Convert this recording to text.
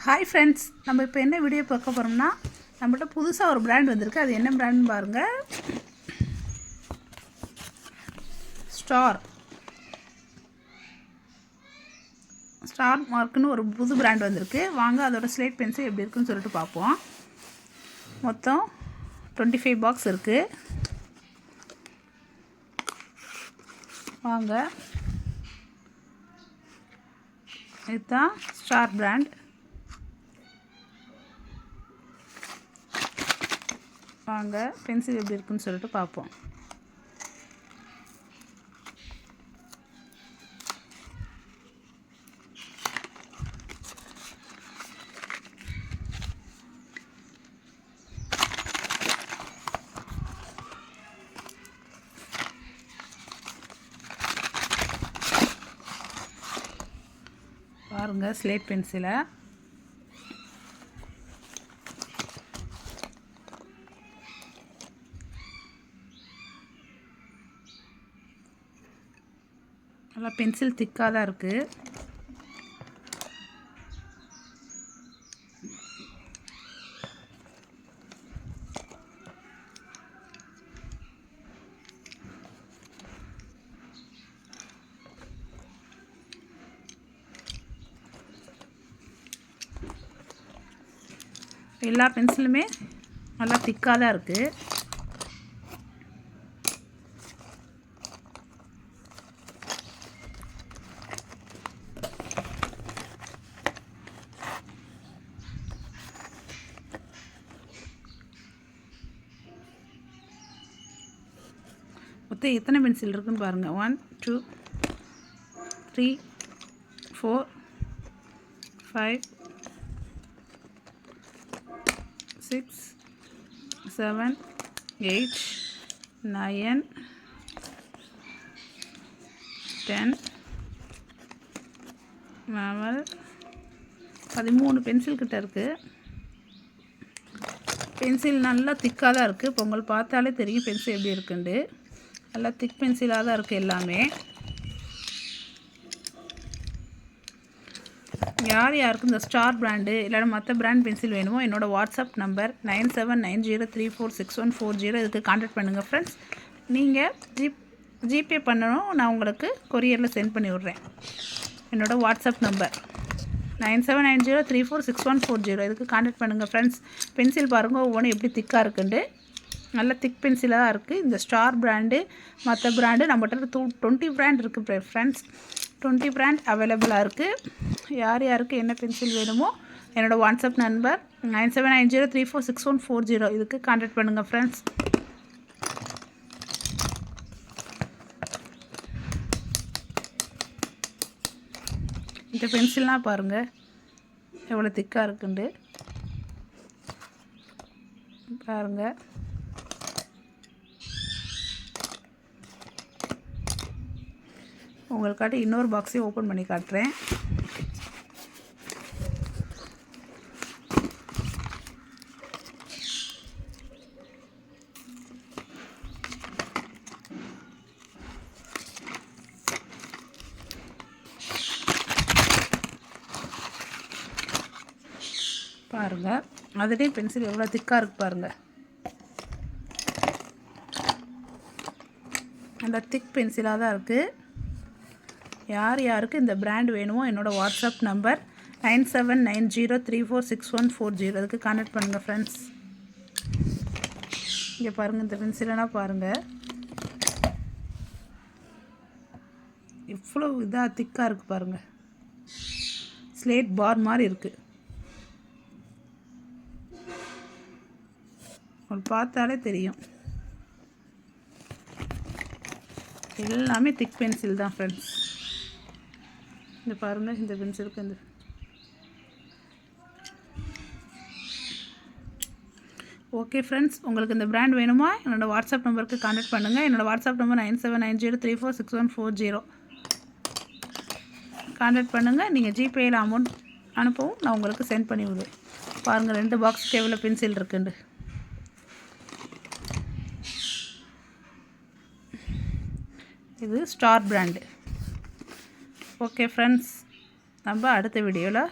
Hi friends, நம்ம இப்போ என்ன வீடியோ பார்க்க போகிறோம்னா, நம்மள்ட்ட புதுசாக ஒரு பிராண்ட் வந்திருக்கு. அது என்ன பிராண்ட்னு பாருங்கள். ஸ்டார் மார்க்குன்னு ஒரு புது பிராண்ட் வந்திருக்கு. வாங்க அதோட ஸ்லேட் பென்சில் எப்படி இருக்குன்னு சொல்லிட்டு பார்ப்போம். மொத்தம் 25 பாக்ஸ் இருக்குது. வாங்க, இதுதான் ஸ்டார் பிராண்ட். வாங்க பென்சில் எப்படி இருக்குன்னு சொல்லிட்டு பார்ப்போம். பாருங்கள் ஸ்லேட் பென்சிலை. நல்லா பென்சில் திக்காக தான் இருக்குது. எல்லா பென்சிலுமே நல்லா திக்காக தான் இருக்குது. மொத்தம் எத்தனை பென்சில் இருக்குன்னு பாருங்கள். 1 2 3 4 5 6 7 8 9 10 13 பென்சில் கிட்ட இருக்குது. பென்சில் நல்லா திக்காக தான் இருக்குது. இப்போ உங்களுக்கு பார்த்தாலே தெரியும் பென்சில் எப்படி இருக்குண்டு. நல்லா திக் பென்சிலாக தான் இருக்குது எல்லாமே. யார் யாருக்கு இந்த ஸ்டார் பிராண்டு இல்லைனா மற்ற பிராண்ட் பென்சில் வேணுமோ என்னோடய வாட்ஸ்அப் நம்பர் 9790346140 இதுக்கு கான்டாக்ட் பண்ணுங்கள் ஃப்ரெண்ட்ஸ். நீங்கள் ஜிபே பண்ணணும், நான் உங்களுக்கு கொரியரில் சென்ட் பண்ணி விட்றேன். என்னோடய வாட்ஸ்அப் நம்பர் 9790346140 இதுக்கு கான்டாக்ட் பண்ணுங்கள் ஃப்ரெண்ட்ஸ். பென்சில் பாருங்கள் ஒவ்வொன்றும் எப்படி திக்காக இருக்குண்டு. நல்ல திக் பென்சிலாக தான் இருக்குது. இந்த ஸ்டார் பிராண்டு மற்ற பிராண்டு நம்மகிட்ட 20 பிராண்ட் இருக்குது ஃப்ரெண்ட்ஸ். 20 பிராண்ட் அவைலபிளாக இருக்குது. யார் யாருக்கு என்ன பென்சில் வேணுமோ என்னோடய வாட்ஸ்அப் நம்பர் 9790346140 இதுக்கு கான்டாக்ட் பண்ணுங்கள் ஃப்ரெண்ட்ஸ். இந்த பென்சில்லாம் பாருங்கள் எவ்வளோ திக்காக இருக்குண்டு பாருங்கள். உங்களுக்காட்டி இன்னொரு பாக்ஸையும் ஓப்பன் பண்ணி காட்டுறேன். பாருங்கள் அதுலேயே பென்சில் எவ்வளோ திக்காக இருக்குது பாருங்கள். அந்த திக் பென்சிலாக தான் இருக்குது. யார் யாருக்கு இந்த பிராண்ட் வேணுமோ என்னோடய வாட்ஸ்அப் நம்பர் 9790346140 அதுக்கு கான்டாக்ட் பண்ணுங்கள் ஃப்ரெண்ட்ஸ். இங்கே பாருங்கள் இந்த பென்சிலெலாம் பாருங்கள் இவ்வளோ இதாக திக்காக இருக்குது பாருங்கள். ஸ்லேட் பார் மாதிரி இருக்குது. உங்களுக்கு பார்த்தாலே தெரியும் எல்லாமே திக் பென்சில் தான் ஃப்ரெண்ட்ஸ். இந்த பாருங்கள் இந்த பென்சிலுக்கு இந்த ஓகே ஃப்ரெண்ட்ஸ், உங்களுக்கு இந்த பிராண்ட் வேணுமா என்னோடய வாட்ஸ்அப் நம்பருக்கு கான்டாக்ட் பண்ணுங்கள். என்னோடய வாட்ஸ்அப் நம்பர் 9790346140 கான்டாக்ட் பண்ணுங்கள். நீங்கள் ஜிபேயில் அமௌண்ட் அனுப்பவும் நான் உங்களுக்கு சென்ட் பண்ணி விடுவேன். பாருங்கள் 2 பாக்ஸுக்கு எவ்வளோ பென்சில் இருக்குண்டு. இது ஸ்டார் பிராண்டு. ஓகே ஃப்ரெண்ட்ஸ், நம்ம அடுத்த வீடியோவில்